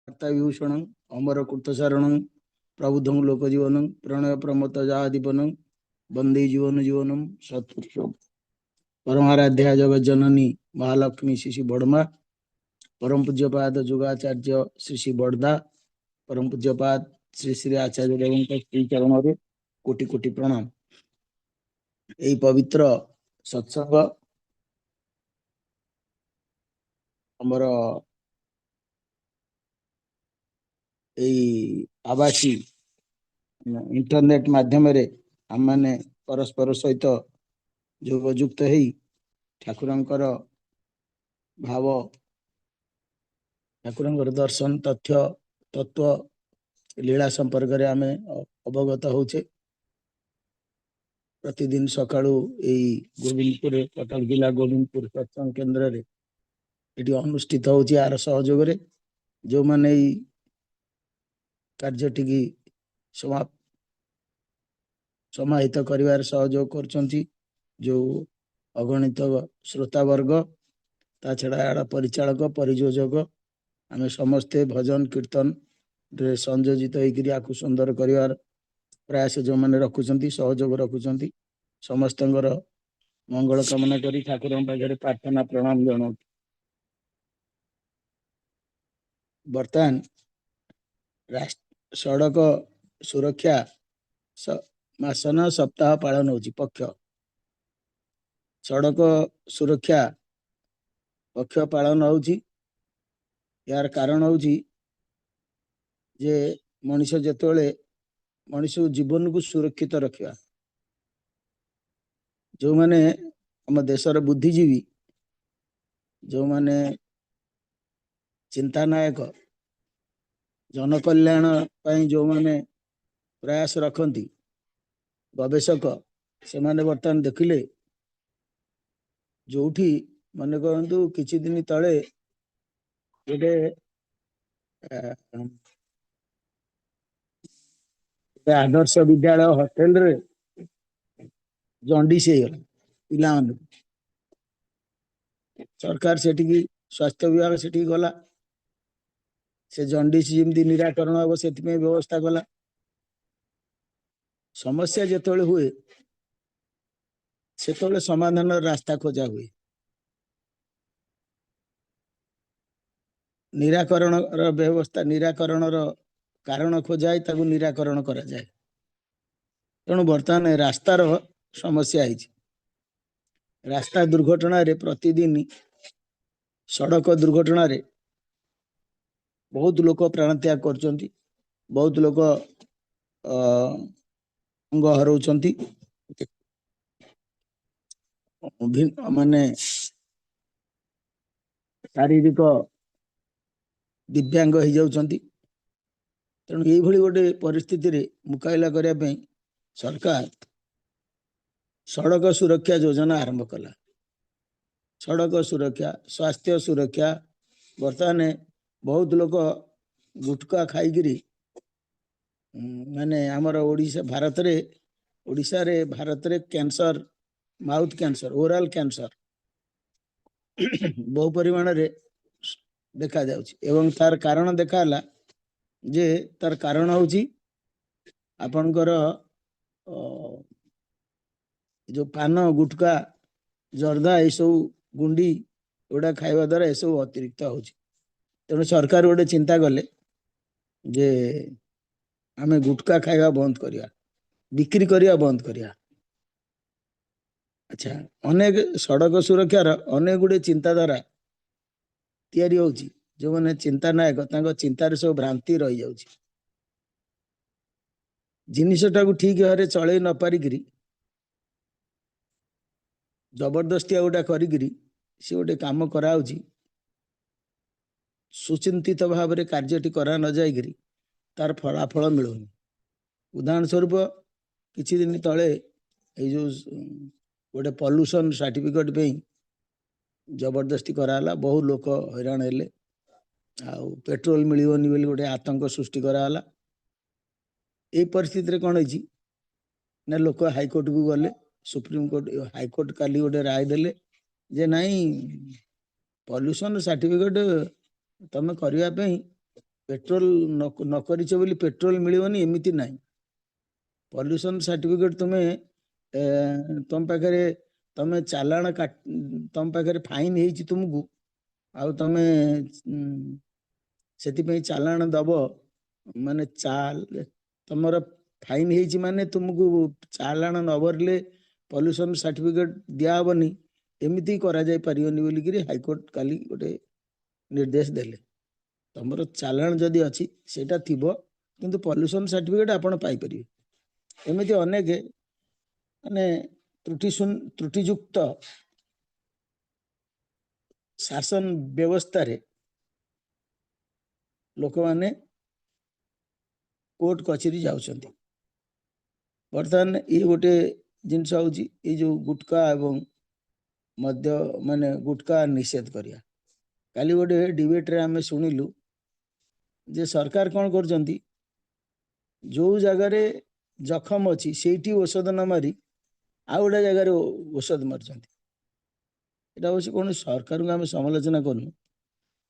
वार्ता विभूषण अमर कृतचारण प्रबुद्धं लोकजीवन प्रणय प्रमोदजादीपन वंदे जीवन जीवनम सत्पुरुष परमाराध्या जगत जननी महालक्ष्मी श्री बड़मा परम पूज्यपाद जुगाचार्य श्री श्री बड़दा परम पूज्यपाद श्री श्री आचार्य देव श्री चरण कोटि कोटि प्रणाम। यही पवित्र सत्संग आमर आवासी इंटरनेट माध्यम आम मैंने परस्पर सहित जोगयुक्त हो ठाकुरंकर भाव ठाकुरंकर दर्शन तथ्य तत्व लीला संपर्क रे आमे अवगत होचे। प्रतिदिन सकाळू एई गोविंदपुर कटक जिला गोविंदपुर सत्संग केंद्र रे एटी अनुष्ठित होची आर सहयोग रे जो माने कार्यटी की समाहित करिवार सहयोग करचंती जो अगणित श्रोता वर्ग ता छड़ा आड़ परिचालक परियोजक आमे समस्ते भजन कीर्तन रे संयोजित होकर आपको सुंदर करिवार प्रयास जो मैंने रखुंट सहयोग रखुंट समस्त मंगल कामना करी ठाकुर पाखे प्रार्थना प्रणाम जनाऊँ। बर्तमान सड़क सुरक्षा मासन सप्ताह पालन होची पक्ष सड़क सुरक्षा पक्ष पालन होची। यार कारण होची जे मनुष्य जेतोले मनुष्य जीवन को सुरक्षित रखा जो माने हम देशर बुद्धिजीवी जो माने चिंता नायक जनकल्याण जो माने प्रयास रखती गवेषक से माने बर्तमान देखिले जो मन कहतु किछि दिन तले गोटे आदर्श विद्यालय हॉस्टेल रे जंडिस पिला सरकार से स्वास्थ्य विभाग से गला से जंडिस जमी निराकरण हम से व्यवस्था कला। समस्या जिते हुए से समाधान रास्ता खोजा हुए निराकरण व्यवस्था निराकरण कारण खोजाए ताकू निराकरण करा जाए। तेणु बर्तमान रास्तार समस्या है रास्ता दुर्घटना रे प्रतिदिन सड़क दुर्घटना रे बहुत लोक प्राण त्याग कर बहुत लोक अंग हराउछंती माने शारीरिक दिव्यांग हो जाउछंती। तेणु ये गोटे परिस्थिति रे मुकाबला करने सरकार सड़क सुरक्षा योजना आरंभ कला। सड़क सुरक्षा स्वास्थ्य सुरक्षा बर्तमान बहुत लोग गुटखा खाई माने आमर ओडिशा भारत रे cancer mouth cancer oral cancer बहु परिमाण रे देखा जाउछि एवं तार कारण देखाला जे तार कारण होची आपनकर जो पान गुटका जर्दा ये सब गुंडी गुड़ा खाइबा द्वारा यह सब अतिरिक्त होची। तेणु सरकार गोटे चिंता कले जे आमे गुटखा खाइबा बंद करिया बिक्री करिया बंद करिया। अच्छा अनेक सड़क सुरक्षार अनेक गुड़े चिंताधारा तैयारी होची जो मैंने चिंता नायक तांको चिंतार सब भ्रांति रही जाउची जिनिसटा को ठीक भाव चलई न पारिकी जबरदस्ती गोटा करी सी गोटे काम कराउची सुचिंतित भाव में कार्यटी करा न जाइकरी तार फलाफल मिलूनी। उदाहरण स्वरूप किछि दिन तले जो गोटे पॉल्यूशन सर्टिफिकेट पे जबरदस्ती कराला बहुत लोक हैरान हेले आउ पेट्रोल मिलबनी बोली गोटे आतंक सृष्टि कराला। ये परिस्थिति रे कौन है ना लोक हाईकोर्ट को गले सुप्रीम कोर्ट हाईकोर्ट काली गोटे राय देले जे नहीं पॉल्यूशन सर्टिफिकेट तुम करने पेट्रोल न करिछ बोली पेट्रोल मिलवनी एमिति नहीं पॉल्यूशन सर्टिफिकेट तुम पाखे तमें चालाण तुम पाखे फाइन है तुमको आउ तुम से चालाण दब माने चाल तुमर फाइन है माने तुमको चालाण न भरले पॉल्यूशन सर्टिफिकेट दियाबनी एमती करा जाय परियोनी बोलिकी हाईकोर्ट काली गोटे निर्देश देले तुमर चालाण जदि अच्छी सेटा थिबो किंतु पॉल्यूशन सर्टिफिकेट आपण पाई परिबे एमिति अनेक माने त्रुटियुक्त शासन व्यवस्था रे लोक माने कोर्ट कचेरी जाउछंती बर्तमान ये गोटे जिनस होची ये जो गुटका एवं मध्य माने गुटका निषेध करिया काली गोटे डिबेट रे आमे सुनिलु जे सरकार कौन कर जो जगार जखम अच्छी से औषध न मारी आ गोटे जगार औषध मार्च अवश्य कौन सरकार को आम समालोचना करूँ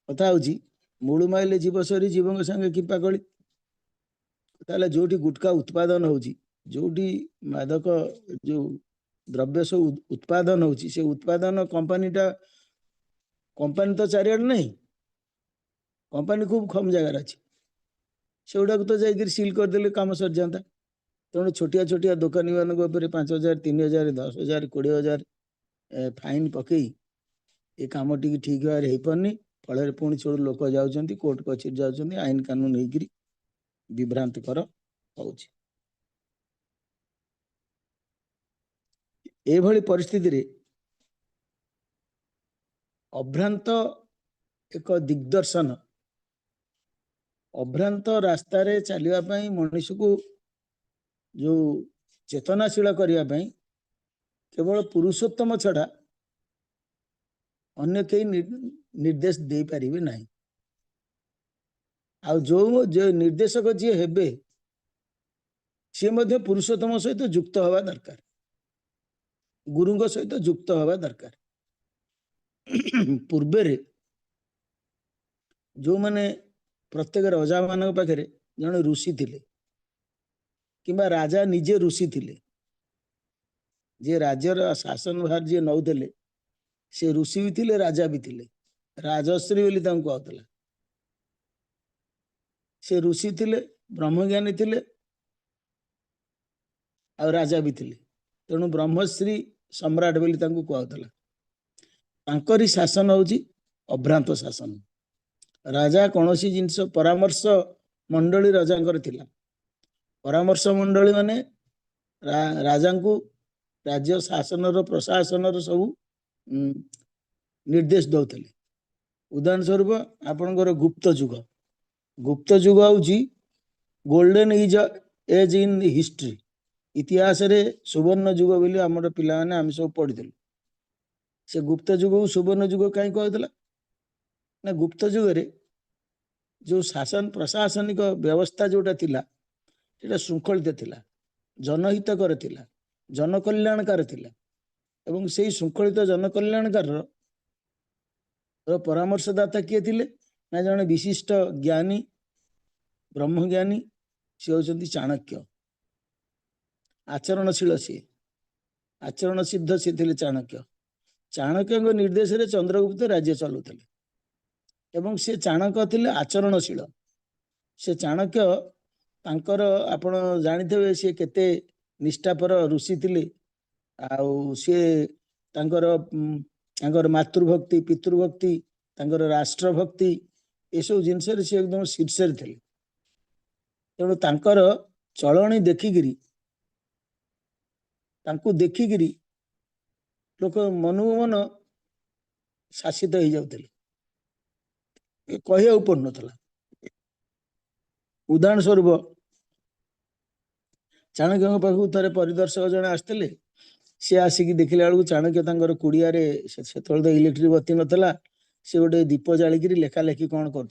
कथा हूँ मूल माइले जीव सरी जीव संगे किपा कली जो गुटका उत्पादन हो मादक जो द्रव्य सब उत्पादन होची उत्पादन कंपनीटा कंपनी तो चारिआड नहीं कंपनी खूब कम जगार अच्छी से गुड़ा तो जाकर सिल करदे कम सर जाता तेणु छोटिया छोटिया दुकानी मान 5,000 3,000 10,000 20,000 फाइन पकई ये कम टी ठीक भाव हो पारनी फल पुणी छोड़ लोक जाऊँच कोर्ट कचेरी जाऊँच आईन कानून होकर विभ्रांतिकर होभली परिस्थिति रे अभ्रांत एक दिग्दर्शन अभ्रांत रास्ता रे चलिया पई मनुष्य को जो चेतनाशील करने केवल पुरुषोत्तम छड़ा अन्य कई निर्देश दे पारिबे नहीं आ जो निर्देशक जी हेबे सी मध्य पुरुषोत्तम सहित युक्त हवा दरकार गुरुंग सहित युक्त हवा दरकार पूर्वे जो माने प्रत्येक राजा मान पाखे जन ऋषि थिले किंबा राजा निजे ऋषि थिले जे राज्यर शासन भार जी नौले से ऋषि भी थिले राजा भी थिले राजश्री बोली कहला से ऋषि थिले ब्रह्मज्ञानी थिले आ राजा भी थिले तेणु ब्रह्मश्री सम्राट बोली कहला तांकरी शासन होची अभ्रांत शासन राजा कौन सी जिनस परामर्श मंडली राजा थिला परामर्श मंडली माने राजा को राज्य शासन प्रशासन सब निर्देश दौले उदाहरण स्वरूप आपणकर गुप्त युग हूँ गोल्डन एज इन हिस्ट्री इतिहास रे सुवर्ण युग बोली आम पिला माने आम सब पढ़ी से गुप्त युग को सुवर्ण युग कहीं कहला ना गुप्त युग रे जो शासन प्रशासनिक व्यवस्था जोटा थिला सेटा श्रृंखलित थिला जनहितकर थिला जनकल्याणकार थिला एवं से श्रृंखलित जनकल्याणकार परामर्शदाता किए थिले ना जने विशिष्ट ज्ञानी ब्रह्मज्ञानी सी होचंती चाणक्य आचरणशील सी आचरण सिद्ध सी थिले चाणक्य चाणक्य निर्देश रे चंद्रगुप्त राज्य चलुथिले एवं से चाणक्य थिले आचरणशील से चाणक्य तांकर आपण जानिथिबे से केते निष्ठापर ऋषि थिले आउ से तांकर मातृभक्ति पितृभक्ति तांकर राष्ट्रभक्ति ये सब जिनस से एकदम शीर्ष थे तेणु तांकर चलणी देखिकी देखिकी लोक मनु मन शासित हो जाते कह पड़ ना उदाहरण स्वरूप चाणक्य पाखु थे परिदर्शक जड़े आसते सी आसिक देखला बेलू चाणक्य कुड़िया से तो इलेक्ट्रिक बत्ती नाला सी गोटे दीप जालिक लेखालेखि कौन कर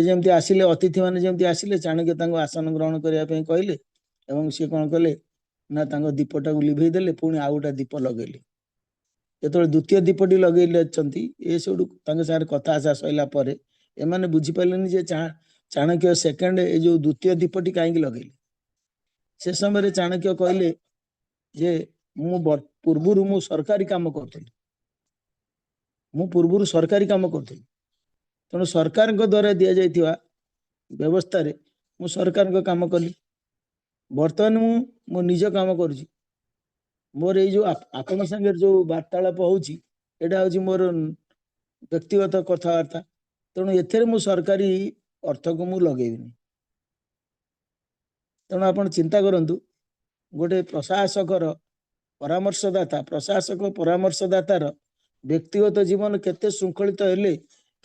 जमी आसिले अतिथि मैंने जमी आसिले चाणक्य आसन ग्रहण करने कहले एवं सी कौन कले ना दीपटा लिभेदेले पुणी आउ गोटे दीप लगेले जो द्वितीय दीपटी लगे ये सब कथा आशा सरला एमाने बुझी पाइलेनी जे चाणक्य सेकंड ए जो द्वितीय दीपटी कहीं लगे से समय चाणक्य कहले जे पूर्व मु सरकारी काम करी सरकारी काम करी तेणु सरकार द्वारा दि जाइथिबा व्यवस्था रे मु सरकार काम कली बर्तमान मु निज काम करुची मोर ये जो आपण संगे जो वार्तालाप होची एटा होची मोर व्यक्तिगत कथबार्ता तेणु एथेर मु सरकारी अर्थ को मु लगेबिनी तेणु आपण चिंता करंतु गोटे प्रशासकर परामर्शदातार व्यक्तिगत जीवन केते श्रृंखलित हेले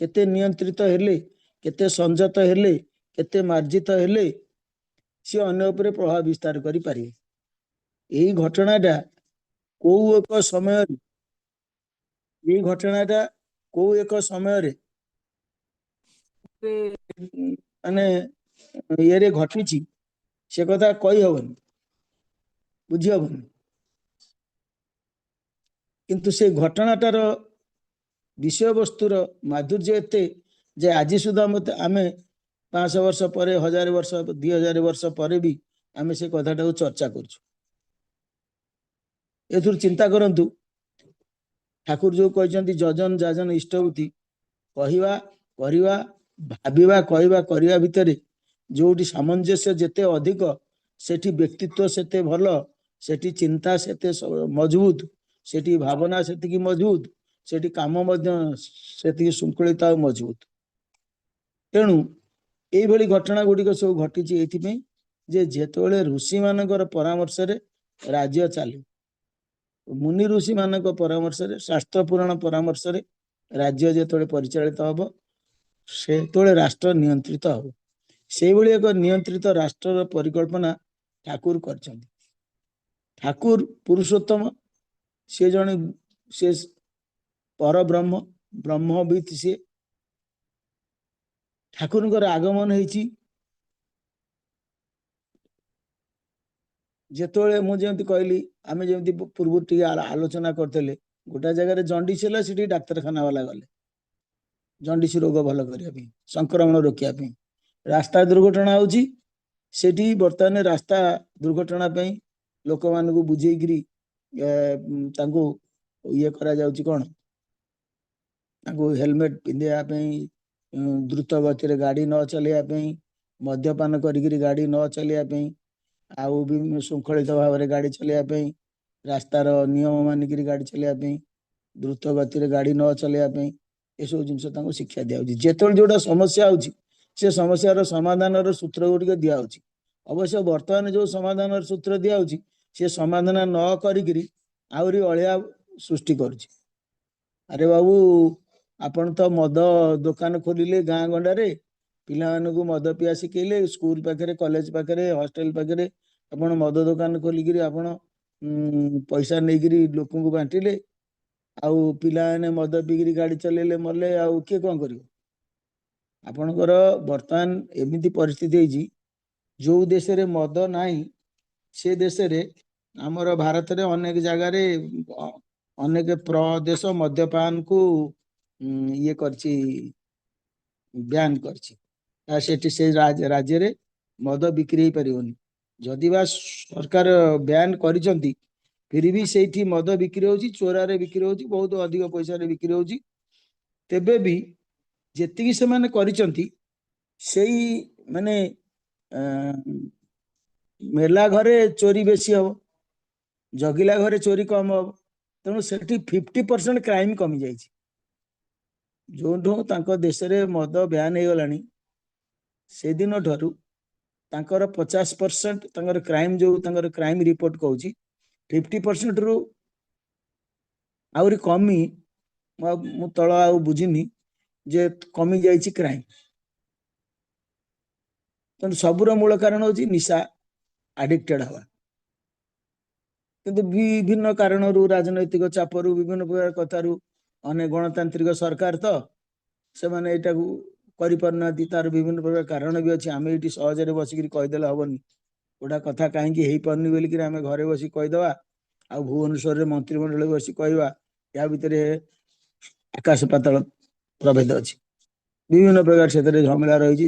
केते नियंत्रित हेले केते संयत हेले केते मार्जित हेले सी अन्य उपरे प्रभाव विस्तार करि पारिबे एही घटनाटा को एक समय एही घटनाटा को एक समय रे माने ये घटी से कथा कही हबनी बुझी हबनी किंतु से घटनाटार विषय वस्तुर माधुर्य एते जे आज सुधा मत आमे 500 वर्ष पर 1000 वर्ष 2000 वर्ष पर भी आमे से कथाटा चर्चा करछु एथुर चिंता करंतु ठाकुर जो कहते जजन जाजन इष्टवती कहवा करवा भाविबा कहवा करवा भितर जोटी सामंजस्य जेते अधिक सेठी व्यक्तित्व सेते भल सेठी चिंता सेते मजबूत सेठी भावना सेती मजबूत सेठी काम से श्रृंखलित और मजबूत तेणु ये घटना गुड़िक सब घटी जे जेतोले ऋषि मानकर परामर्श रे राज्य चले मुनि ऋषि मान परामर्श रे शास्त्र पुराण परामर्श रे राज्य जेतोले परिचालित हबो सेतोले राष्ट्र नियंत्रित हबो से भली एक नियंत्रित राष्ट्र परिकल्पना ठाकुर करछन्ति ठाकुर पुरुषोत्तम से जने से पर ब्रह्म ब्रह्मविद से ठाकुर आगमन होती जेतोले मु जेमति कहली आमे जेमति पूर्व टी आलोचना करतेले गोटा जगह जंडिस है सीठी डाक्तरखाना वाला गले जंडिस रोग भल करने संक्रमण रोकिया रास्ता दुर्घटना होची सेठी बर्तमान रास्ता दुर्घटना लोक मान को बुझेगी ये करा जाउची कोन ताको हेलमेट पिंधिया द्रुत गति गाड़ी न चलैया मद्यपान करी गाड़ी न चलैया आउ भी श्रृंखलित भाव में गाड़ी चलैया रास्तार नियम मानिक गाड़ी चलैया द्रुत गति गाड़ी न चलैया ये सब जिन शिक्षा दिया जेत जोटा समस्या होची से समस्यार समाधान सूत्र गुड़िक दिखाई अवश्य बर्तमान जो समाधान सूत्र दिखाई सी समाधान न करी आहरी अलिया सृष्टि करुच्ची अरे बाबू आपण तो मद दुकान खोलिले गाँ गंडारे पिला मानू मद पिया शिखेले स्कूल पाखे कॉलेज पाखे हॉस्टल पाखे आपण मद दुकान खोलिकी आपण पैसा नहीं लोक बांटिले आउ पिला ने मद पीकरी गाड़ी चलेले मरले आउ किए कौन कर आपणकर बर्तमान एमती परिस्थिति होती जो देश रे मद नाही से देश रे आमर भारत रे अनेक जगार अनेक प्रदेश मद्यपान को ये करची ब्यान करची से राज्य रे मद बिक्री हो पारिबनी जदि बा सरकार ब्यान करिसंती फिर भी सेठी मद बिक्री होची चोरारे बिक्री होची बहुत अधिक पैसा रे बिक्री होची तेबे भी जेतिकी से माने करिसंती सेही माने मेला घरे चोरी बेसी हम जगिला घरे चोरी कम हम तेणु से 50% क्राइम कमी जाइए जो देश रे मद ब्यान हो गलानी से दिन ठारू 50% क्राइम जो क्राइम रिपोर्ट कहूँ 50% रु आहरी कमी मु तल आ बुझीनी जे कमी जाइए क्राइम तेणु सबूर मूल कारण हूँ निशा आडिक्टेड हवा किंतु विभिन्न कारण राजनैतिक चापरू विभिन्न प्रकार कथारू अनेक गणतांत्रिक सरकार तो से माने एटा को करि परना तार विभिन्न प्रकार कारण भी अच्छे आम ये सहजरे बसिक कहीदे हेनी गोटा कथा कहीं पारनी बोलिक आम घरे बस कहीदे आ भुवनेश्वर मंत्रिमंडल बस कहवा या भितर आकाश पाताल प्रभेद अच्छी ବିଭିନ୍ନ ପ୍ରକାର ସେଥିରେ ଝାମେଲା ରହିଛି,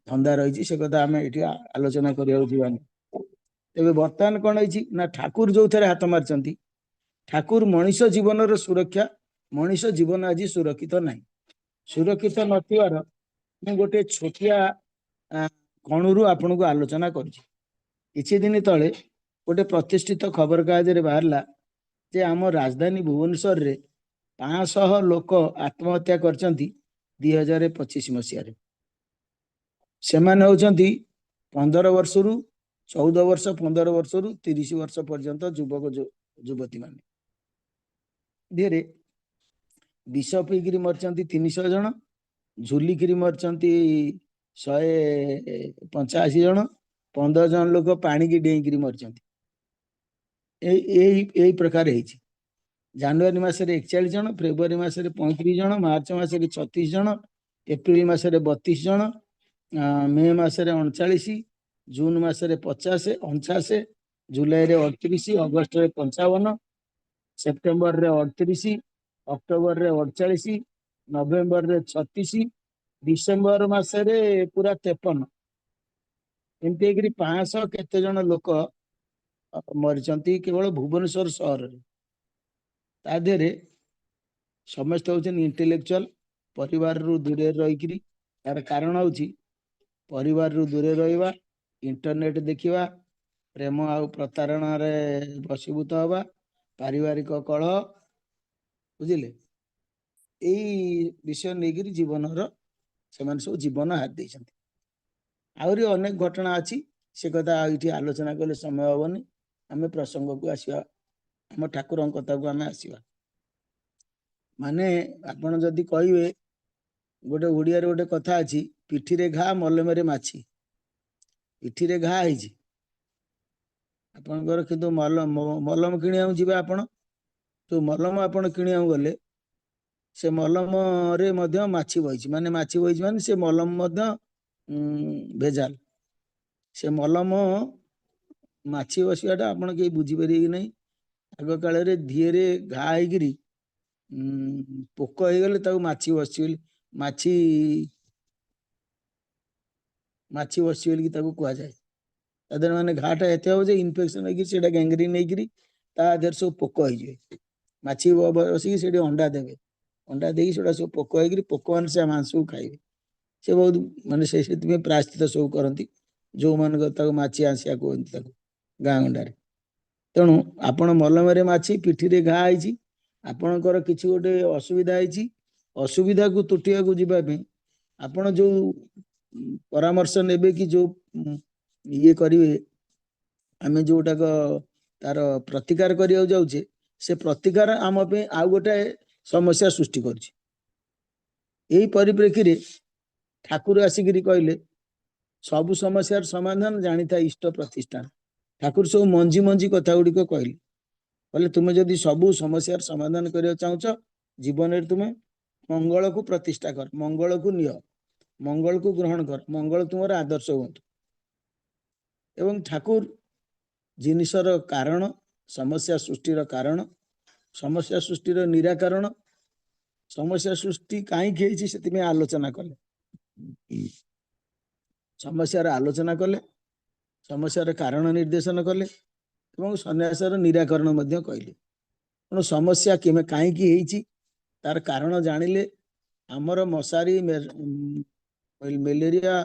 ଧନ୍ଦା ରହିଛି, ସେ କଥା ଆମେ ଏଠି ଆଲୋଚନା କରିବାକୁ ଯିବାନି। ତେବେ ବର୍ତ୍ତମାନ କଣ ହେଇଛି ନା ଠାକୁର ଯୋଉଥିରେ ହାତ ମାରିଛନ୍ତି, ଠାକୁର ମଣିଷ ଜୀବନର ସୁରକ୍ଷା, ମଣିଷ ଜୀବନ ଆଜି ସୁରକ୍ଷିତ ନାହିଁ। ସୁରକ୍ଷିତ ନଥିବାର ମୁଁ ଗୋଟେ ଛୋଟିଆ କଣରୁ ଆପଣଙ୍କୁ ଆଲୋଚନା କରୁଛି। କିଛି ଦିନ ତଳେ ଗୋଟେ ପ୍ରତିଷ୍ଠିତ ଖବର କାଗଜରେ ବାହାରିଲା ଯେ ଆମ ରାଜଧାନୀ ଭୁବନେଶ୍ୱରରେ 500 ଲୋକ ଆତ୍ମହତ୍ୟା କରିଛନ୍ତି 2025 ମସିହାରେ। ସେମାନେ ହେଉଛନ୍ତି 15 ବର୍ଷରୁ 14 ବର୍ଷ, 15 ବର୍ଷରୁ 30 ବର୍ଷ ପର୍ଯ୍ୟନ୍ତ ଯୁବକ ଯୁବତୀ ମାନେ। ଧିରେ ବିଷ ପିଇକିରି ମରିଛନ୍ତି 300 ଜଣ, ଝୁଲିକିରି ମରିଛନ୍ତି 185 ଜଣ, 15 ଜଣ ଲୋକ ପାଣିକି ଡେଇଁକିରି ମରିଛନ୍ତି। এই ପ୍ରକାର ହେଇଛି। ଜାନୁଆରୀ ମାସରେ 41 ଜଣ, ଫେବୃଆରୀ ମାସରେ 35 ଜଣ, ମାର୍ଚ୍ଚ ମାସରେ 36 ଜଣ, ଏପ୍ରିଲ ମାସରେ 32 ଜଣ, ମେ ମାସରେ 39, ଜୁନ ମାସରେ 50, 49, ଜୁଲାଇରେ 38, ଅଗଷ୍ଟରେ 55, ସେପ୍ଟେମ୍ବରରେ 38, ଅକ୍ଟୋବରରେ 48, ନଭେମ୍ବରରେ 36, ଡିସେମ୍ବର ମାସରେ ପୁରା 53। ଏମିତି ହେଇକିରି 500 କେତେ ଜଣ ଲୋକ ମରିଛନ୍ତି କେବଳ ଭୁବନେଶ୍ୱର ସହରରେ। ତା ଦେହରେ ସମସ୍ତେ ହେଉଛନ୍ତି ଇଣ୍ଟେଲେକ୍ଚୁଆଲ, ପରିବାରରୁ ଦୂରରେ ରହିକିରି। ତାର କାରଣ ହେଉଛି ପରିବାରରୁ ଦୂରରେ ରହିବା, ଇଣ୍ଟରନେଟ ଦେଖିବା, ପ୍ରେମ ଆଉ ପ୍ରତାରଣାରେ ବଶୀଭୂତ ହେବା, ପାରିବାରିକ କଳହ, ବୁଝିଲେ, ଏଇ ବିଷୟ ନେଇକିରି ଜୀବନର ସେମାନେ ସବୁ ଜୀବନ ହାରି ଦେଇଛନ୍ତି। ଆହୁରି ଅନେକ ଘଟଣା ଅଛି, ସେ କଥା ଏଇଠି ଆଲୋଚନା କଲେ ସମୟ ହବନି। ଆମେ ପ୍ରସଙ୍ଗକୁ ଆସିବା, ଆମ ଠାକୁରଙ୍କ କଥାକୁ ଆମେ ଆସିବା। ମାନେ ଆପଣ ଯଦି କହିବେ, ଗୋଟେ ଓଡ଼ିଆରେ ଗୋଟେ କଥା ଅଛି, ପିଠିରେ ଘା ମଲମରେ ମାଛି। ପିଠିରେ ଘା ହେଇଛି, ଆପଣଙ୍କର କିନ୍ତୁ ମଲମ କିଣିବାକୁ ଯିବେ ଆପଣ, ଯୋଉ ମଲମ ଆପଣ କିଣିବାକୁ ଗଲେ ସେ ମଲମରେ ମଧ୍ୟ ମାଛି ବହିଛି। ମାନେ ମାଛି ବହିଛି ମାନେ ସେ ମଲମ ମଧ୍ୟ ଭେଜାଲ। ସେ ମଲମ ମାଛି ବସିବାଟା ଆପଣ କେହି ବୁଝିପାରିବେ କି ନାହିଁ। ଆଗ କାଳରେ ଧିଏରେ ଘା ହେଇକିରି ପୋକ ହେଇଗଲେ ତାକୁ ମାଛି ବସିଛି ବୋଲି, ମାଛି ବସିଛି ବୋଲି ତାକୁ କୁହାଯାଏ। ତା ଦେହରେ ମାନେ ଘାଟା ଏତେ ହବ ଯେ ଇନଫେକ୍ସନ ହେଇକି ସେଇଟା ଗ୍ୟାଙ୍ଗରିନ ହେଇକିରି ତା ଦେହରେ ସବୁ ପୋକ ହେଇଯିବେ। ମାଛି ବସିକି ସେଠି ଅଣ୍ଡା ଦେବେ, ଅଣ୍ଡା ଦେଇକି ସେଟା ସବୁ ପୋକ ହେଇକିରି ପୋକମାନେ ସେ ମାଂସକୁ ଖାଇବେ। ସେ ବହୁତ ମାନେ ସେଥିପାଇଁ ପ୍ରାୟଶ୍ଚିତ ସବୁ କରନ୍ତି, ଯୋଉମାନଙ୍କ ତାକୁ ମାଛି ଆସିଆ କୁହନ୍ତି ତାକୁ ଗାଁ ଗଣ୍ଡାରେ। ତେଣୁ ଆପଣ ମଲମରେ ମାଛି, ପିଠିରେ ଘା ହେଇଛି, ଆପଣଙ୍କର କିଛି ଗୋଟେ ଅସୁବିଧା ହେଇଛି, ଅସୁବିଧାକୁ ତୁଟିବାକୁ ଯିବା ପାଇଁ ଆପଣ ଯୋଉ ପରାମର୍ଶ ନେବେ କି ଯୋଉ ଇଏ କରିବେ, ଆମେ ଯୋଉଟାକ ତାର ପ୍ରତିକାର କରିବାକୁ ଯାଉଛେ, ସେ ପ୍ରତିକାର ଆମ ପାଇଁ ଆଉ ଗୋଟେ ସମସ୍ୟା ସୃଷ୍ଟି କରୁଛି। ଏଇ ପରିପ୍ରେକ୍ଷୀରେ ଠାକୁର ଆସିକିରି କହିଲେ ସବୁ ସମସ୍ୟାର ସମାଧାନ ଜାଣିଥାଏ ଇଷ୍ଟ ପ୍ରତିଷ୍ଠାନ। ଠାକୁର ସବୁ ମଞ୍ଜି ମଞ୍ଜି କଥା ଗୁଡ଼ିକ କହିଲେ, କହିଲେ ତୁମେ ଯଦି ସବୁ ସମସ୍ୟାର ସମାଧାନ କରିବାକୁ ଚାହୁଁଛ, ଜୀବନରେ ତୁମେ ମଙ୍ଗଳକୁ ପ୍ରତିଷ୍ଠା କର, ମଙ୍ଗଳକୁ ନିଅ, ମଙ୍ଗଳକୁ ଗ୍ରହଣ କର, ମଙ୍ଗଳ ତୁମର ଆଦର୍ଶ ହୁଅନ୍ତୁ। ଏବଂ ଠାକୁର ଜିନିଷର କାରଣ, ସମସ୍ୟା ସୃଷ୍ଟିର କାରଣ, ସମସ୍ୟା ସୃଷ୍ଟିର ନିରାକରଣ, ସମସ୍ୟା ସୃଷ୍ଟି କାହିଁକି ହେଇଛି ସେଥିପାଇଁ ଆଲୋଚନା କଲେ, ସମସ୍ୟାର ଆଲୋଚନା କଲେ, ସମସ୍ୟାର କାରଣ ନିର୍ଦ୍ଦେଶନ କଲେ ଏବଂ ସନ୍ନ୍ୟାସର ନିରାକରଣ ମଧ୍ୟ କହିଲେ। ତେଣୁ ସମସ୍ୟା କାହିଁକି ହେଇଛି ତାର କାରଣ ଜାଣିଲେ ଆମର ମଶାରୀ ମ୍ୟାଲେରିଆ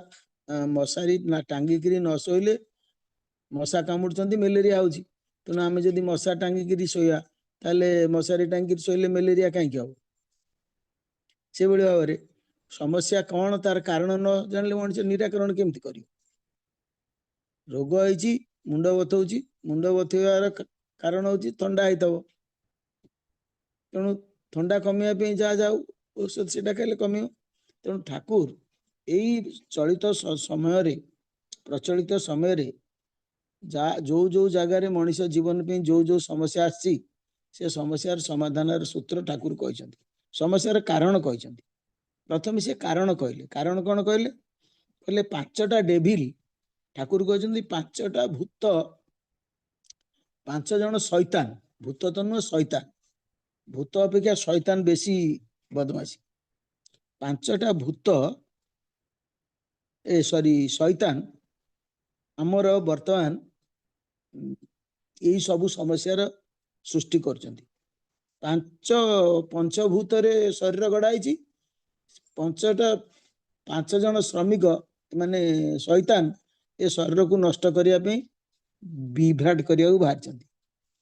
ମଶାରୀ ଟାଙ୍ଗିକିରି ନ ଶୋଇଲେ ମଶା କାମୁଡୁଛନ୍ତି, ମ୍ୟାଲେରିଆ ହଉଛି। ତେଣୁ ଆମେ ଯଦି ମଶା ଟାଙ୍ଗିକିରି ଶୋଇବା, ତାହେଲେ ମଶାରୀ ଟାଙ୍ଗିକିରି ଶୋଇଲେ ମ୍ୟାଲେରିଆ କାହିଁକି ହବ? ସେଭଳି ଭାବରେ ସମସ୍ୟା କଣ ତାର କାରଣ ନ ଜାଣିଲେ ମଣିଷ ନିରାକରଣ କେମିତି କରିବ? ରୋଗ ହେଇଛି, ମୁଣ୍ଡ ବଥଉଛି, ମୁଣ୍ଡ ବଥେଇବାର କାରଣ ହଉଛି ଥଣ୍ଡା ହେଇଥିବ। ତେଣୁ ଥଣ୍ଡା କମିବା ପାଇଁ ଯାହା ଯାଉ ଔଷଧ ସେଟା ଖାଇଲେ କମିବ। ତେଣୁ ଠାକୁର ଏଇ ପ୍ରଚଳିତ ସମୟରେ ଯୋଉ ଯୋଉ ଜାଗାରେ ମଣିଷ ଜୀବନ ପାଇଁ ଯୋଉ ଯୋଉ ସମସ୍ୟା ଆସିଛି, ସେ ସମସ୍ୟାର ସମାଧାନର ସୂତ୍ର ଠାକୁର କହିଛନ୍ତି, ସମସ୍ୟାର କାରଣ କହିଛନ୍ତି। ପ୍ରଥମେ ସେ କାରଣ କହିଲେ, କାରଣ କଣ କହିଲେ? କହିଲେ 5ଟା ଡେଭିଲ, ଠାକୁର କହିଛନ୍ତି 5ଟା ଭୂତ, 5 ଜଣ ଶୈତାନ, ଭୂତ ତ ନୁହଁ ଶୈତାନ, ଭୂତ ଅପେକ୍ଷା ଶୈତାନ ବେଶୀ ବଦମାସି। ପାଞ୍ଚଟା ଭୂତ ସରି ଶୈତାନ ଆମର ବର୍ତ୍ତମାନ ଏଇ ସବୁ ସମସ୍ୟାର ସୃଷ୍ଟି କରୁଛନ୍ତି। ପଞ୍ଚଭୂତରେ ଶରୀର ଗଢା ହେଇଛି, ପାଞ୍ଚ ଜଣ ଶ୍ରମିକ ମାନେ ଶୈତାନ ଏ ଶରୀରକୁ ନଷ୍ଟ କରିବା ପାଇଁ ବିଭ୍ରାଟ କରିବାକୁ ବାହାରିଛନ୍ତି।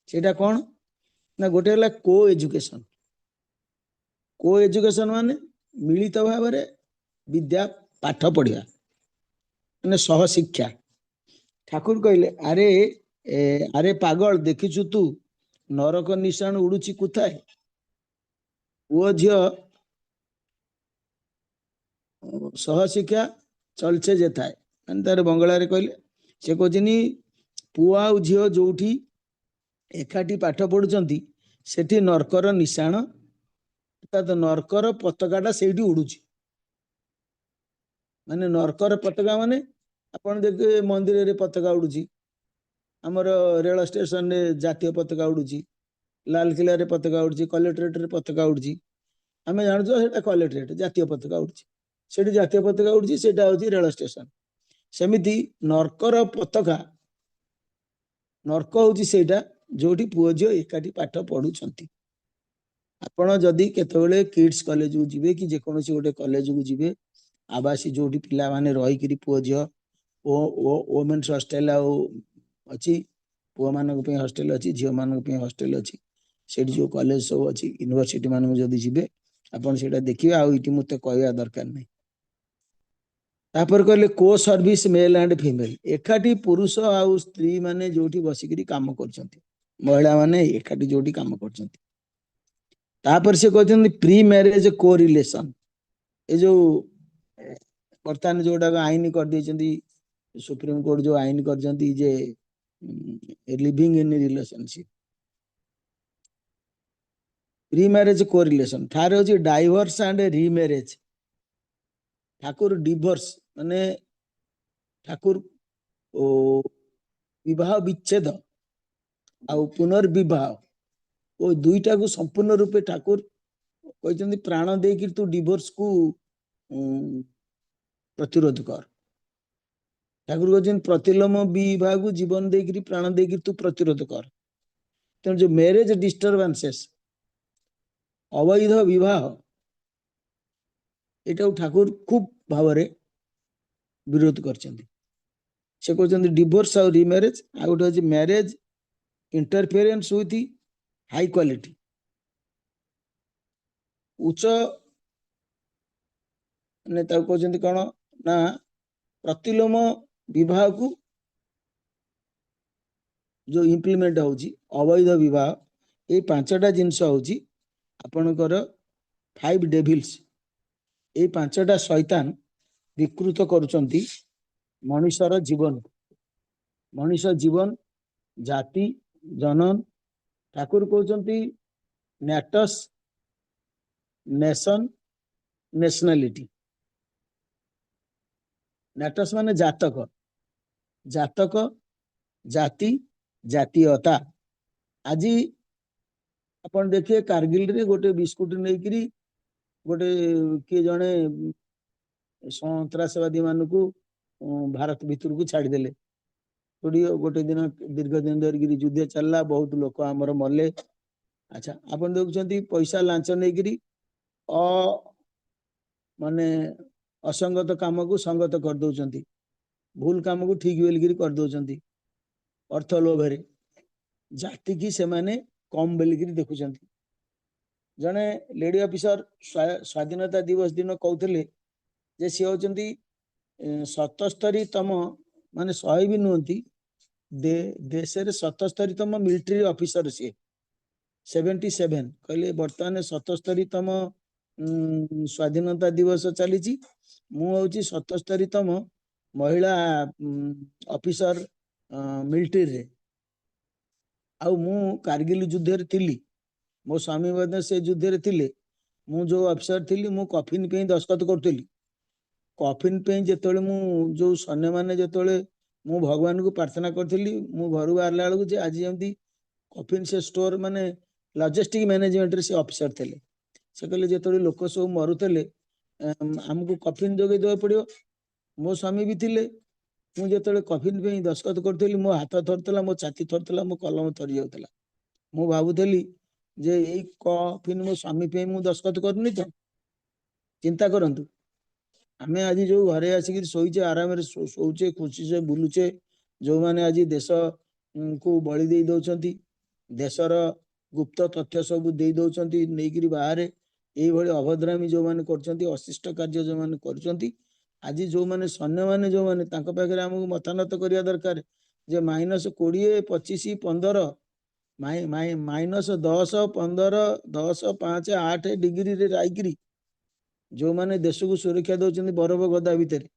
ସେଇଟା କଣ ନା ଗୋଟେ ହେଲା କୋ ଏଜୁକେସନ। କୋ ଏଜୁକେସନ ମାନେ ମିଳିତ ଭାବରେ ବିଦ୍ୟା ପାଠ ପଢିବା, ମାନେ ସହଶିକ୍ଷା। ଠାକୁର କହିଲେ ଆରେ ପାଗଳ ଦେଖିଛୁ ତୁ ନରକ ନିଶାଣ ଉଡୁଛି କୁଥାଏ, ପୁଅ ଝିଅ ସହଶିକ୍ଷା ଚଲଛେ ଯେ ଥାଏ। ମାନେ ତାର ବଙ୍ଗଳାରେ କହିଲେ ସେ କହୁଛନ୍ତି ପୁଅ ଆଉ ଝିଅ ଯୋଉଠି ଏକାଠି ପାଠ ପଢୁଛନ୍ତି ସେଠି ନର୍କର ନିଶାଣ, ନର୍କର ପତାକାଟା ସେଇଠି ଉଡୁଛି। ମାନେ ନର୍କର ପତାକା ମାନେ ଆପଣ ଦେଖିବେ ମନ୍ଦିରରେ ପତାକା ଉଡୁଛି, ଆମର ରେଳ ଷ୍ଟେସନରେ ଜାତୀୟ ପତାକା ଉଡୁଛି, ଲାଲକିଲ୍ଲାରେ ପତାକା ଉଡୁଛି, କଲେକ୍ଟରେଟରେ ପତାକା ଉଡୁଛି। ଆମେ ଜାଣୁଛୁ ସେଟା କଲେକ୍ଟରେଟ, ଜାତୀୟ ପତାକା ଉଡୁଛି, ସେଠି ଜାତୀୟ ପତାକା ଉଡୁଛି, ସେଟା ହଉଛି ରେଳ ଷ୍ଟେସନ। ସେମିତି ନର୍କର ପତାକା, ନର୍କ ହଉଛି ସେଇଟା ଯୋଉଠି ପୁଅ ଝିଅ ଏକାଠି ପାଠ ପଢୁଛନ୍ତି। ଆପଣ ଯଦି କେତେବେଳେ କିଡ୍ସ କଲେଜକୁ ଯିବେ କି ଯେକୌଣସି ଗୋଟେ କଲେଜକୁ ଯିବେ, ଆବାସୀ ଯୋଉଠି ପିଲାମାନେ ରହିକିରି ପୁଅ ଝିଅ ଓମେନ୍ସ ହଷ୍ଟେଲ ଆଉ ଅଛି, ପୁଅମାନଙ୍କ ପାଇଁ ହଷ୍ଟେଲ ଅଛି, ଝିଅମାନଙ୍କ ପାଇଁ ହଷ୍ଟେଲ ଅଛି। ସେଠି ଯୋଉ କଲେଜ ସବୁ ଅଛି, ୟୁନିଭର୍ସିଟି ମାନଙ୍କୁ ଯଦି ଯିବେ ଆପଣ ସେଇଟା ଦେଖିବେ, ଆଉ ଏଠି ମୋତେ କହିବା ଦରକାର ନାହିଁ। ତାପରେ କହିଲେ କୋ ସର୍ଭିସ ମେଲ ଆଣ୍ଡ ଫିମେଲ, ଏକାଠି ପୁରୁଷ ଆଉ ସ୍ତ୍ରୀ ମାନେ ଯୋଉଠି ବସିକିରି କାମ କରୁଛନ୍ତି, ମହିଳା ମାନେ ଏକାଠି ଯୋଉଠି କାମ କରୁଛନ୍ତି। ତାପରେ ସେ କହିଛନ୍ତି ପ୍ରି ମ୍ୟାରେଜ କୋ ରିଲେସନ, ଏ ଯୋଉ ବର୍ତ୍ତମାନ ଯୋଉଟା ଆଇନ କରିଦେଇଛନ୍ତି ସୁପ୍ରିମକୋର୍ଟ, ଯୋଉ ଆଇନ କରିଛନ୍ତି ଯେ living in relationship, pre marriage को रिलेशन। थारे होची divorce and remarriage. Thakur divorce माने ठाकुर विवाह विच्छेद आउ पुनर्विवाह ओ दुईटा को संपूर्ण रूपे ठाकुर कहते प्राण देकी तू डिवोर्स को प्रतिरोध कर। ठाकुर कहते प्रतिलोम विवाह को जीवन देकी प्राण देकी तू प्रतिरोध कर। तेणु जो मैरेज डिस्टर्बांसेस, अवैध विवाह, एटा ठाकुर खूब भाव विरोध करछन्ती। से कहते डिवोर्स और रिमैरेज, आ गोटे अछि marriage interference with high quality, उच्च ने ताको कहते कौन ना प्रतिलोम विवाह को जो इम्प्लीमेंट होची अवैध विवाह, ये पांचटा जिनस होची आपणकर 5 डेविल्स, ये पांचटा शैतान विकृत करुचंती मनुष्यर जीवन, मनुष्य जीवन, जाति, जनन। ठाकुर कहते नेटस, नेशन, नेशनलिटी। नेटस माने जातक, जातक, जाति, जातीयता। आज अपन देखिए कारगिल रे गोटे बिस्कुट नहीं गोटे किए जड़े सन्त्रासवादी मान को भारत भीतर को छाड़देले। थोड़ी गोटे दिन दीर्घ दिन धरिक युद्ध चलला, बहुत लोक आमर मले। अच्छा अपन देखुं पैसा लांच नहीं माने असंगत काम को संगत कर दौरान, भूल काम को ठीक बोलिकी कर दौरान, अर्थ लोभे जाति की से माने कम बोलिकी देखुं। जड़े लेडी ऑफिसर स्वाधीनता दिवस दिन कहते जे सी होती 77तम माने 100 भी नुहति देश रे 77तम मिलिट्री ऑफिसर सी 77 कहले बर्तमान 77तम स्वाधीनता दिवस चली मु होची 77तम महिला ऑफिसर मिलिट्री रे। आउ मु कारगिल युद्ध रे थिली, मो स्वामी मध्य से युद्ध रे थिले। मु जो ऑफिसर थिली मु कफिन पे दस्तखत करथिली। कफिन पे जेतोले मु जो सैन्य माने जेतोले मु भगवान को प्रार्थना करथिली, मु घर बाहरला बेलू जे आज जमती कफिन से स्टोर माने लॉजिस्टिक मैनेजमेंट रे से ऑफिसर थिले। से कहले जेतोले लोक सब मरुतले आमको कफिन जोगे देवा पड़ो मो स्वामी भी थिले मु जो कफिन पे दस्खत करी मो हाथ थरला मो छाती थरला मो कलम थरी जाऊला मु भावुली जे यही कफिन मो स्वामी पे मु दस्खत करनी तो चिंता करंतु आमे आज जो घरे आसिक शोचे आराम शोचे खुशी से बुलुचे जो मैंने आज देश को बलि दे दौरान देशर गुप्त तथ्य सब दे दौरान नहीं बाहर ये अभद्रामी जो मैंने अशिष्ट कार्य जो मैंने कर आज जो मैंने सैन्य मैंने जो मैंने पाखे आमको मतानत करवा दरकार जे -20, 25, 15 -10, 15, 10, 5, 8 डिग्री रे राइकिरी जो मैंने देश को सुरक्षा दौरान बरफ गदा भितर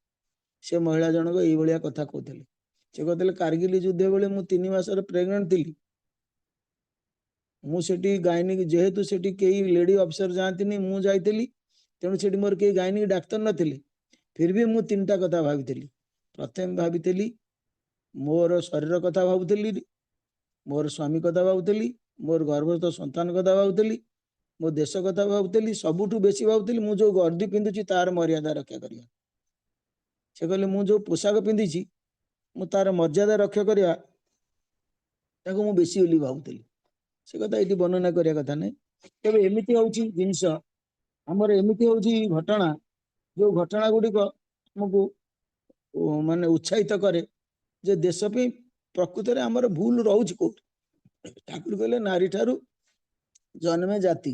से महिला जनक ये कथा कहते से कहते कारगिल युद्ध बेले मुझे 3 मासर प्रेग्नेंट थी मुझे गायनिक जेहेतु से कई लेडी अफिसर जाती मुझे तेणु से मोर कई गायनिक डाक्तर नी फिर भी मुझे 3टा कथा भावी प्रथम भावी मोर शरीर कथा भावुली मोर स्वामी कथा भावुली मोर गर्भस्थ संतान कथा भावुली मो देश कथा भावुली सबुठू बेसी भावुली मुझे जो गर्दी पिंधुची तार मर्यादा रक्षा करवा से कहले मुझे जो पोशाक पिंधि मु तार मर्यादा रक्षा करवा मु बेसी बोली भावुली से कथा ये वर्णना करने कथा नहीं तब एमती हूँ जिनस आमर एमती हूँ घटना जो घटना गुड़िक आमको माने उत्साहित करे जे देश पे प्रकृत में आमर भूल रोच कौट ठाकुर कहले नारी ठारू जन्मे जाति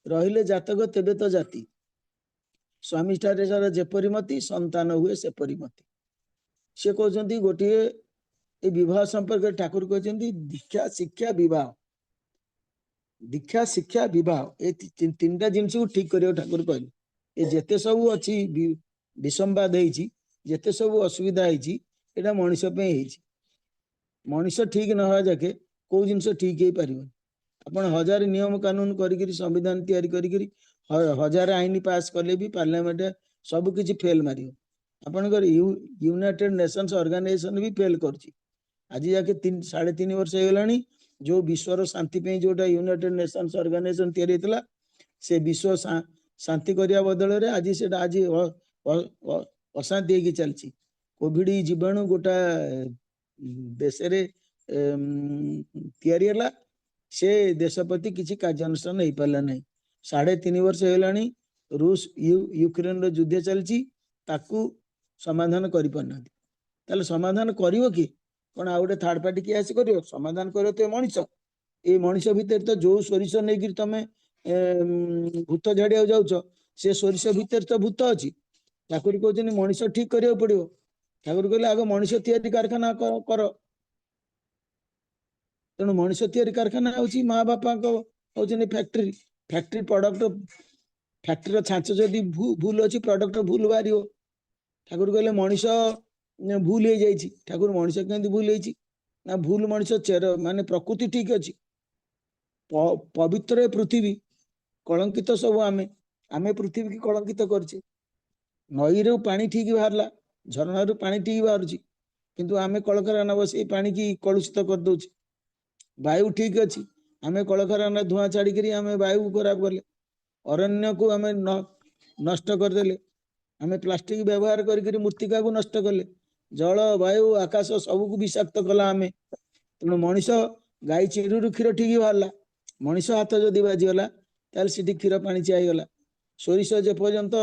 रहिले जातक तेबे तो जाति स्वामी ठारे जेपरी मती संतान हुए से परिमति से कहते गोटे विवाह संपर्क ठाकुर कहते दीक्षा शिक्षा विवाह दीक्षा शिक्षा विवाह ये 3टा जिनस को ठीक कर ठाकुर कहले ये जेते सब अच्छी विसंवाद जेते सब असुविधा है मनीष मनीष ठीक न हो जाके कौ जिनस ठीक हो पार अपन 1000 नियम कानून करी संविधान तैयारी करी 1000 आईन पास कले भी पार्लियामेंट सब किसी फेल मार आपनकर यूनाइटेड नेशंस ऑर्गेनाइजेशन भी फेल कर आज जाके 3.5 वर्ष हो जो विश्वर शांति पे जोटा यूनाइटेड नेशंस ऑर्गेनाइजेशन तैयारी होता से विश्व शांति करने बदल में आज से आज अशांति चलती कोविड जीवाणु गोटा देश तैयारी से देश प्रति किसी कार्यानुष्ठान नहीं पारा ना 3.5 वर्ष होलानी रूस यूक्रेन युद्ध चलती समाधान कर समाधान करिवो कि कौन आ गए थर्ड पार्टी किए आसी कर समाधान कर तो मनीष ये मनीष भितर तो जो सोरिष नहीं तुम भूत झाड़िया जाऊच से सोरिष भितर तो भूत अच्छी ठाकुर कहते मनीष ठीक करा पड़ो ठाकुर कहले आग मनीष तैयारी कारखाना कर तेणु मनीष तैयारी कारखाना हूँ माँ बापा हूँ फैक्ट्री फैक्ट्री प्रोडक्ट फैक्ट्री छांच जदि भूल अच्छी प्रोडक्ट भूल बाहर ठाकुर कहले मनीष भूल हो जाए ठाकुर मनीष केमती भूल ना भूल मनीष चेर माने प्रकृति ठीक अच्छी पवित्र पृथ्वी कलंकित सब आमे आमे पृथ्वी की कलंकित करछे नई रू पानी ठीक बाहरला झरना रू पानी ठीक बाहर किंतु आमे कलकारखाना बस पानी की कलुषित कर दउछे वायु ठीक अच्छी आमे कलकारखाना धुआं छाड़ी आमे वायु खराब कले अरण्य को आमे नष्ट करदेले आमे प्लास्टिक व्यवहार करी मृत्तिका को नष्ट कले जल वायु आकाश सबको विषाक्त कला आमे तेणु मनीष गाई चिरू क्षीर ठीक बाहरला मनीष हाथ जदि बाजीगला ताल सीठी क्षीर पानी चाहिगला सोरिष जेपर्यंत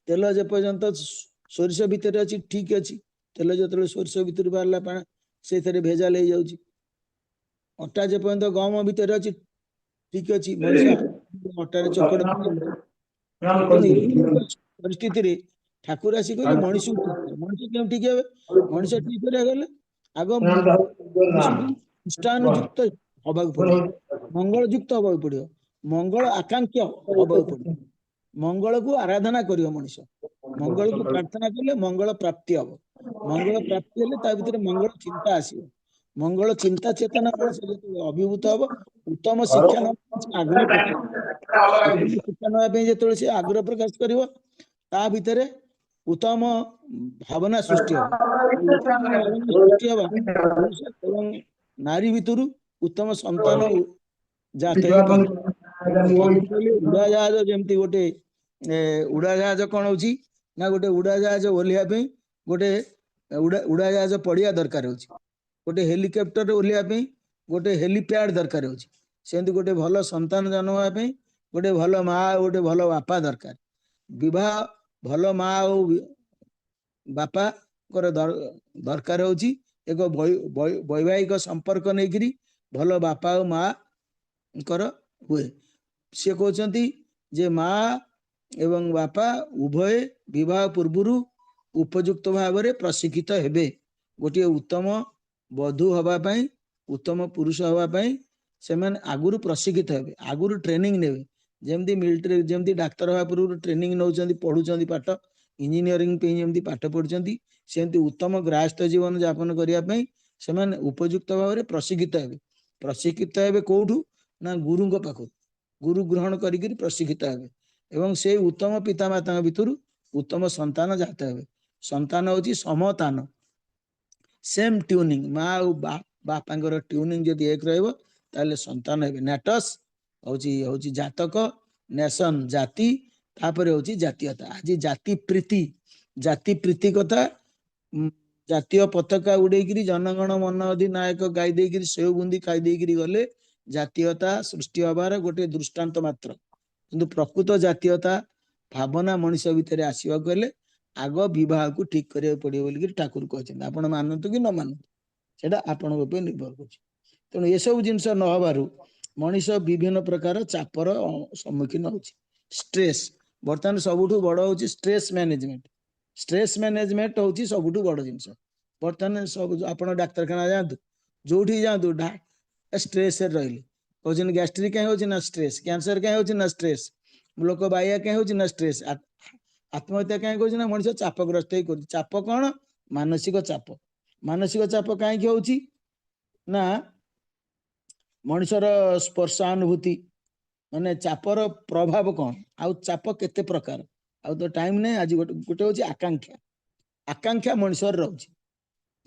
तेल जेपर्यंत सोरिष भितर अच्छी ठीक अच्छी तेल जो सोरिष भितर बाहरला से भेजाल हो जाऊँ अटा जेपर्यंत गम भितर अच्छी ठीक अच्छी मनीष अटार चकड़ परिस्थिति ठाकुर आसी कहले मनीष मनीष क्यों ठीक है मनीष ठीक कर आग अनुष्ठानुक्त हवाक पड़ो मंगल युक्त हवाक पड़ो मंगल आकांक्षा हवाक पड़ो मंगल को आराधना करियो मनीष मंगल को प्रार्थना कले मंगल प्राप्ति हम मंगल प्राप्ति हेले ता भितर मंगल चिंता आसीबो मंगल चिंता चेतना मनीष अभिभूत हम उत्तम शिक्षा आग्रह प्रकाश शिक्षा ना से आग्रह प्रकाश करिवो ता भितर उत्तम भावना सृष्टि हम भावना सृष्टि हम नारी भितर उत्तम संतान जात ही पारे उड़ाजहाज जमती गोटे ଉଡ଼ାଜାହାଜ କ'ଣ ହଉଛି ନା ଗୋଟେ ଉଡ଼ାଜାହାଜ ଓହ୍ଲିବା ପାଇଁ ଗୋଟେ ଉଡ଼ାଜାହାଜ ପଡ଼ିଆ ଦରକାର ହେଉଛି, ଗୋଟେ ହେଲିକପ୍ଟର ଓହ୍ଲିବା ପାଇଁ ଗୋଟେ ହେଲିପ୍ୟାଡ୍ ଦରକାର ହେଉଛି। ସେମିତି ଗୋଟେ ଭଲ ସନ୍ତାନ ଜନ୍ମ ହେବା ପାଇଁ ଗୋଟେ ଭଲ ମା ଆଉ ଗୋଟେ ଭଲ ବାପା ଦରକାର। ବିବାହ ଭଲ ମା ଆଉ ବାପାଙ୍କର ଦରକାର ହେଉଛି ଏକ ବୈବାହିକ ସମ୍ପର୍କ ନେଇକିରି ଭଲ ବାପା ଆଉ ମାଙ୍କର ହୁଏ। ସେ କହୁଛନ୍ତି ଯେ ମା ଏବଂ ବାପା ଉଭୟ ବିବାହ ପୂର୍ବରୁ ଉପଯୁକ୍ତ ଭାବରେ ପ୍ରଶିକ୍ଷିତ ହେବେ। ଗୋଟିଏ ଉତ୍ତମ ବଧୂ ହେବା ପାଇଁ, ଉତ୍ତମ ପୁରୁଷ ହେବା ପାଇଁ ସେମାନେ ଆଗରୁ ପ୍ରଶିକ୍ଷିତ ହେବେ, ଆଗରୁ ଟ୍ରେନିଂ ନେବେ। ଯେମିତି ମିଲିଟାରୀ, ଯେମିତି ଡାକ୍ତର ହେବା ପୂର୍ବରୁ ଟ୍ରେନିଂ ନେଉଛନ୍ତି, ପଢୁଛନ୍ତି ପାଠ, ଇଞ୍ଜିନିୟରିଂ ପାଇଁ ଯେମିତି ପାଠ ପଢୁଛନ୍ତି, ସେମିତି ଉତ୍ତମ ଗୃହସ୍ଥ ଜୀବନ ଯାପନ କରିବା ପାଇଁ ସେମାନେ ଉପଯୁକ୍ତ ଭାବରେ ପ୍ରଶିକ୍ଷିତ ହେବେ। ପ୍ରଶିକ୍ଷିତ ହେବେ କୋଉଠୁ ନା ଗୁରୁଙ୍କ ପାଖରୁ, ଗୁରୁ ଗ୍ରହଣ କରିକି ପ୍ରଶିକ୍ଷିତ ହେବେ ଏବଂ ସେଇ ଉତ୍ତମ ପିତାମାତାଙ୍କ ଭିତରୁ ଉତ୍ତମ ସନ୍ତାନ ଜାତ ହେବେ। ସନ୍ତାନ ହେଉଛି ସମତାନ, ସେମ୍ ଟ୍ୟୁନିଂ। ମା ଆଉ ବାପାଙ୍କର ଟ୍ୟୁନିଂ ଯଦି ଏକ ରହିବ ତାହେଲେ ସନ୍ତାନ ହେବେ। ନାଟସ୍ ହଉଛି ଜାତକ, ନେସନ ଜାତି, ତାପରେ ହଉଛି ଜାତୀୟତା। ଆଜି ଜାତି ପ୍ରୀତି କଥା, ଜାତୀୟ ପତାକା ଉଡେଇକିରି ଜନଗଣ ମନ ଅଧିନାୟକ ଗାଇ ଦେଇକିରି ସେଉ ବୁନ୍ଦି ଖାଇ ଦେଇକିରି ଗଲେ ଜାତୀୟତା ସୃଷ୍ଟି ହବାର ଗୋଟେ ଦୃଷ୍ଟାନ୍ତ ମାତ୍ର। କିନ୍ତୁ ପ୍ରକୃତ ଜାତୀୟତା ଭାବନା ମଣିଷ ଭିତରେ ଆସିବାକୁ ହେଲେ ଆଗ ବିବାହକୁ ଠିକ କରିବାକୁ ପଡିବ ବୋଲିକି ଠାକୁର କହିଛନ୍ତି। ଆପଣ ମାନନ୍ତୁ କି ନ ମାନନ୍ତୁ ସେଟା ଆପଣଙ୍କ ଉପରେ ନିର୍ଭର କରୁଛି। ତେଣୁ ଏସବୁ ଜିନିଷ ନ ହବାରୁ ମଣିଷ ବିଭିନ୍ନ ପ୍ରକାର ଚାପର ସମ୍ମୁଖୀନ ହଉଛି। ଷ୍ଟ୍ରେସ୍ ବର୍ତ୍ତମାନ ସବୁଠୁ ବଡ ହଉଛି ଷ୍ଟ୍ରେସ୍ ମ୍ୟାନେଜମେଣ୍ଟ। ଷ୍ଟ୍ରେସ୍ ମ୍ୟାନେଜମେଣ୍ଟ ହଉଛି ସବୁଠୁ ବଡ ଜିନିଷ। ବର୍ତ୍ତମାନ ସବୁ ଆପଣ ଡାକ୍ତରଖାନା ଯାଆନ୍ତୁ, ଯୋଉଠି ଯାଆନ୍ତୁ, ଷ୍ଟ୍ରେସରେ ରହିଲେ କହୁଛନ୍ତି ଗ୍ୟାଷ୍ଟ୍ରିକ୍ କାହିଁ ହଉଛି ନା ଷ୍ଟ୍ରେସ୍, କ୍ୟାନ୍ସର କାହିଁ ହଉଛି ନା ଷ୍ଟ୍ରେସ୍, ଲୋକ ବାଇଆ କାହିଁ ହଉଛି ନା ଷ୍ଟ୍ରେସ୍, ଆତ୍ମହତ୍ୟା କାହିଁ କରୁଛି ନା ମଣିଷ ଚାପଗ୍ରସ୍ତ ହେଇ କରୁଛି। ଚାପ କ'ଣ? ମାନସିକ ଚାପ। ମାନସିକ ଚାପ କାହିଁକି ହଉଛି ନା ମଣିଷର ସ୍ପର୍ଶାନୁଭୂତି, ମାନେ ଚାପର ପ୍ରଭାବ କ'ଣ, ଆଉ ଚାପ କେତେ ପ୍ରକାର, ଆଉ ତ ଟାଇମ ନାହିଁ ଆଜି। ଗୋଟେ ହଉଛି ଆକାଂକ୍ଷା। ଆକାଂକ୍ଷା ମଣିଷର ରହୁଛି।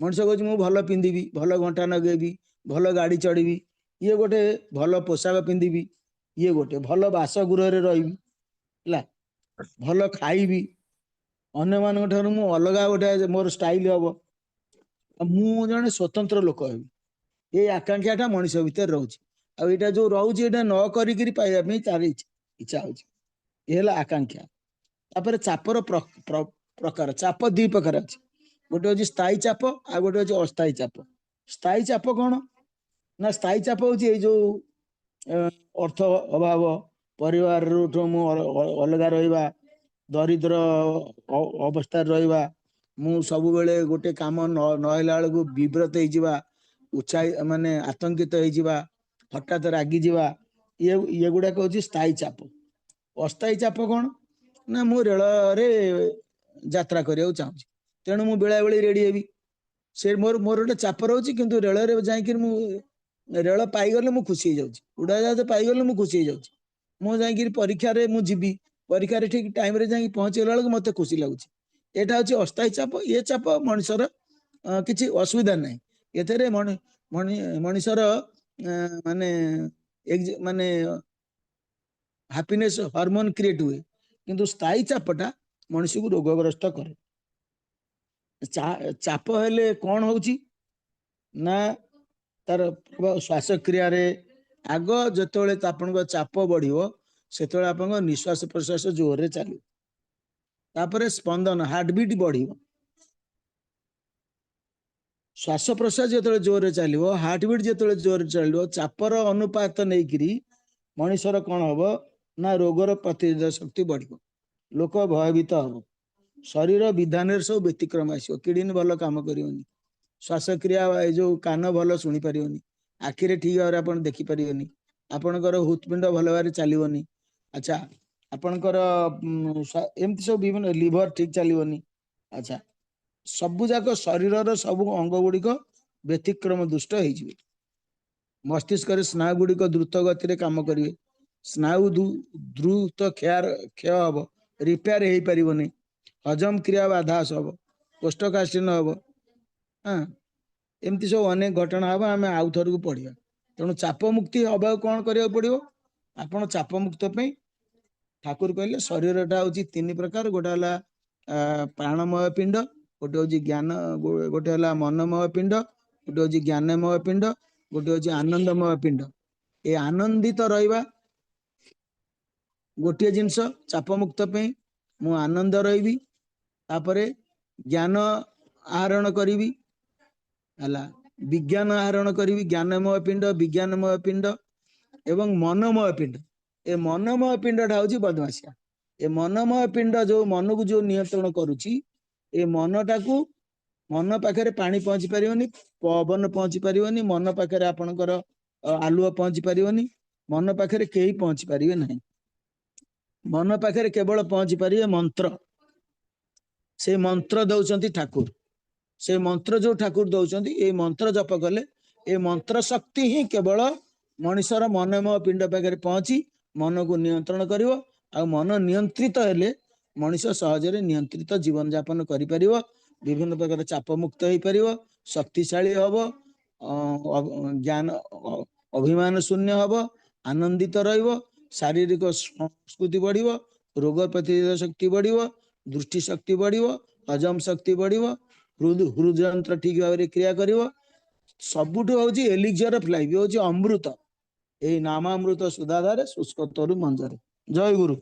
ମଣିଷ କହୁଛି ମୁଁ ଭଲ ପିନ୍ଧିବି, ଭଲ ଘଣ୍ଟା ଲଗେଇବି, ଭଲ ଗାଡି ଚଢିବି, ଇଏ ଗୋଟେ ଭଲ ପୋଷାକ ପିନ୍ଧିବି, ଇଏ ଗୋଟେ ଭଲ ବାସଗୃହରେ ରହିବି, ହେଲା, ଭଲ ଖାଇବି, ଅନ୍ୟମାନଙ୍କ ଠାରୁ ମୁଁ ଅଲଗା ଗୋଟେ ମୋର ଷ୍ଟାଇଲ ହବ, ମୁଁ ଜଣେ ସ୍ୱତନ୍ତ୍ର ଲୋକ ହେବି। ଏଇ ଆକାଂକ୍ଷାଟା ମଣିଷ ଭିତରେ ରହୁଛି। ଆଉ ଏଇଟା ଯୋଉ ରହୁଛି ଏଇଟା ନ କରିକିରି ପାଇବା ପାଇଁ ତାର ଇଚ୍ଛା ହଉଛି। ଏ ହେଲା ଆକାଂକ୍ଷା। ତାପରେ ଚାପର ପ୍ରକାର, ଚାପ ଦି ପ୍ରକାର ଅଛି। ଗୋଟେ ହଉଛି ସ୍ଥାୟୀ ଚାପ ଆଉ ଗୋଟେ ହଉଛି ଅସ୍ଥାୟୀ ଚାପ। ସ୍ଥାୟୀ ଚାପ କ'ଣ ନା ସ୍ଥାୟୀ ଚାପ ହଉଛି ଏଇ ଯୋଉ ଅର୍ଥ ଅଭାବ, ପରିବାରରୁ ମୁଁ ଅଲଗା ରହିବା, ଦରିଦ୍ର ଅବସ୍ଥାରେ ରହିବା, ମୁଁ ସବୁବେଳେ ଗୋଟେ କାମ ନହେଲା ବେଳକୁ ବିବ୍ରତ ହେଇଯିବା, ମାନେ ଆତଙ୍କିତ ହେଇଯିବା, ହଠାତ୍ ରାଗିଯିବା, ଇଏ ଗୁଡାକ ହଉଛି ସ୍ଥାୟୀ ଚାପ। ଅସ୍ଥାୟୀ ଚାପ କ'ଣ ନା ମୁଁ ରେଳରେ ଯାତ୍ରା କରିବାକୁ ଚାହୁଁଛି, ତେଣୁ ମୁଁ ବେଳାବେଳି ରେଡି ହେବି। ସେ ମୋର ଗୋଟେ ଚାପ ରହୁଛି, କିନ୍ତୁ ରେଳରେ ଯାଇକିରି ମୁଁ ରେଳ ପାଇଗଲେ ମୁଁ ଖୁସି ହେଇଯାଉଛି, ଉଡାଜାହାଜ ପାଇଗଲେ ମୁଁ ଖୁସି ହେଇଯାଉଛି। ମୁଁ ଯାଇକିରି ପରୀକ୍ଷାରେ ମୁଁ ଯିବି, ପରୀକ୍ଷାରେ ଠିକ ଟାଇମରେ ଯାଇକି ପହଞ୍ଚିଗଲା ବେଳକୁ ମତେ ଖୁସି ଲାଗୁଛି। ଏଇଟା ହଉଛି ଅସ୍ଥାୟୀ ଚାପ। ଏ ଚାପ ମଣିଷର କିଛି ଅସୁବିଧା ନାହିଁ। ଏଥିରେ ମଣିଷର ମାନେ ମାନେ ହାପିନେସ ହରମୋନ କ୍ରିଏଟ ହୁଏ, କିନ୍ତୁ ସ୍ଥାୟୀ ଚାପଟା ମଣିଷକୁ ରୋଗଗ୍ରସ୍ତ କରେ। ଚାପ ହେଲେ କ'ଣ ହଉଛି ନା ତାର ଶ୍ୱାସକ୍ରିୟାରେ, ଆଗ ଯେତେବେଳେ ଆପଣଙ୍କ ଚାପ ବଢିବ ସେତେବେଳେ ଆପଣଙ୍କ ନିଶ୍ୱାସ ପ୍ରଶ୍ୱାସ ଜୋରରେ ଚାଲିବ, ତାପରେ ସ୍ପନ୍ଦନ ହାର୍ଟବିଟ୍ ବଢିବ। ଶ୍ୱାସ ପ୍ରଶ୍ୱାସ ଯେତେବେଳେ ଜୋରରେ ଚାଲିବ, ହାର୍ଟବିଟ୍ ଯେତେବେଳେ ଜୋରରେ ଚାଲିବ, ଚାପର ଅନୁପାତ ନେଇକିରି ମଣିଷର କ'ଣ ହବ ନା ରୋଗର ପ୍ରତିରୋଧ ଶକ୍ତି ବଢିବ, ଲୋକ ଭୟଭୀତ ହବ, ଶରୀର ବିଧାନରେ ସବୁ ବ୍ୟତିକ୍ରମ ଆସିବ, କିଡନୀ ଭଲ କାମ କରିବନି, ଶ୍ୱାସକ୍ରିୟା ଏଇ ଯୋଉ କାନ ଭଲ ଶୁଣି ପାରିବନି, ଆଖିରେ ଠିକ ଭାବରେ ଆପଣ ଦେଖିପାରିବେନି, ଆପଣଙ୍କର ହୃତ୍ପିଣ୍ଡ ଭଲ ଭାବରେ ଚାଲିବନି, ଆଚ୍ଛା, ଆପଣଙ୍କର ଏମିତି ସବୁ ବିଭିନ୍ନ, ଲିଭର ଠିକ ଚାଲିବନି, ଆଚ୍ଛା, ସବୁ ଯାକ ଶରୀରର ସବୁ ଅଙ୍ଗ ଗୁଡିକ ବ୍ୟତିକ୍ରମ ଦୁଷ୍ଟ ହେଇଯିବେ। ମସ୍ତିଷ୍କରେ ସ୍ନାୟୁ ଗୁଡିକ ଦ୍ରୁତ ଗତିରେ କାମ କରିବେ, ସ୍ନାୟୁ ଦ୍ରୁତ କ୍ଷୟ ହବ, ରିପେୟାର ହେଇପାରିବନି, ହଜମ କ୍ରିୟା ବାଧା ହବ, କୋଷ୍ଠକାଠିନ୍ୟ ହବ, ଏମିତି ସବୁ ଅନେକ ଘଟଣା ହବ। ଆମେ ଆଉ ଥରକୁ ପଢିବା। ତେଣୁ ଚାପ ମୁକ୍ତି ହବାକୁ କ'ଣ କରିବାକୁ ପଡିବ? ଆପଣ ଚାପ ମୁକ୍ତ ପାଇଁ ठाकुर कहले शरीरटा हूँ तीन प्रकार, गोटे है प्राणमय पिंड, गोटे हूँ ज्ञान, गोटे है मनमय पिंड, गोटे हूँ ज्ञानमय पिंड, गोटे हूँ आनंदमय पिंड। ए आनंदित रहिबा गोटे जिनस चाप मुक्त पे मु आनंद रही, तापरे ज्ञान आहरण करी, विज्ञान आहरण करी, ज्ञानमय पिंड, विज्ञानमय पिंड एवं मनमय पिंड। ए मनमय पिंडा हूँ बदमाशिया। ए मनमय पिंड जो मन को जो नियंत्रण करुच्ची, ए मनटा को मन पाखे पानी पहुंची पारिबनी, पवन पहुंची पारिबनी, मन पाखे आपणकर आलुआ पहुंची पारिबनी, मन पाखे केही पहुंची पारिबे नहीं। मन पाखे केवल पहुंची पारिबे मंत्र। से मंत्र दौरान ठाकुर, से मंत्र जो ठाकुर दौरान, ये मंत्र जप कले ए मंत्र शक्ति ही केवल मनुष्यर मनमय पिंड पाखे पहुंची मन को नियंत्रण करिवो। आ मन नियंत्रित हेले मनुष्य सहजरे नियंत्रित जीवन यापन करि परिवो, विभिन्न प्रकार चाप मुक्त हो पारिवो, शक्तिशाली हबो, ज्ञान अभिमान शून्य हबो, आनंदित रहिवो, शारीरिक संस्कृति बढ़िवो, रोग प्रतिरोधक शक्ति बढ़िवो, दृष्टि शक्ति बढ़िवो, हजम शक्ति बढ़िवो, हृदयंत्र ठीक भाव में क्रिया करिवो। सबुठु हूँ एलिक्सर ऑफ लाइफ, हूँ अमृत। यही नामामृत सुधाधारे शुष्क तरु मंजरे। जय गुरु।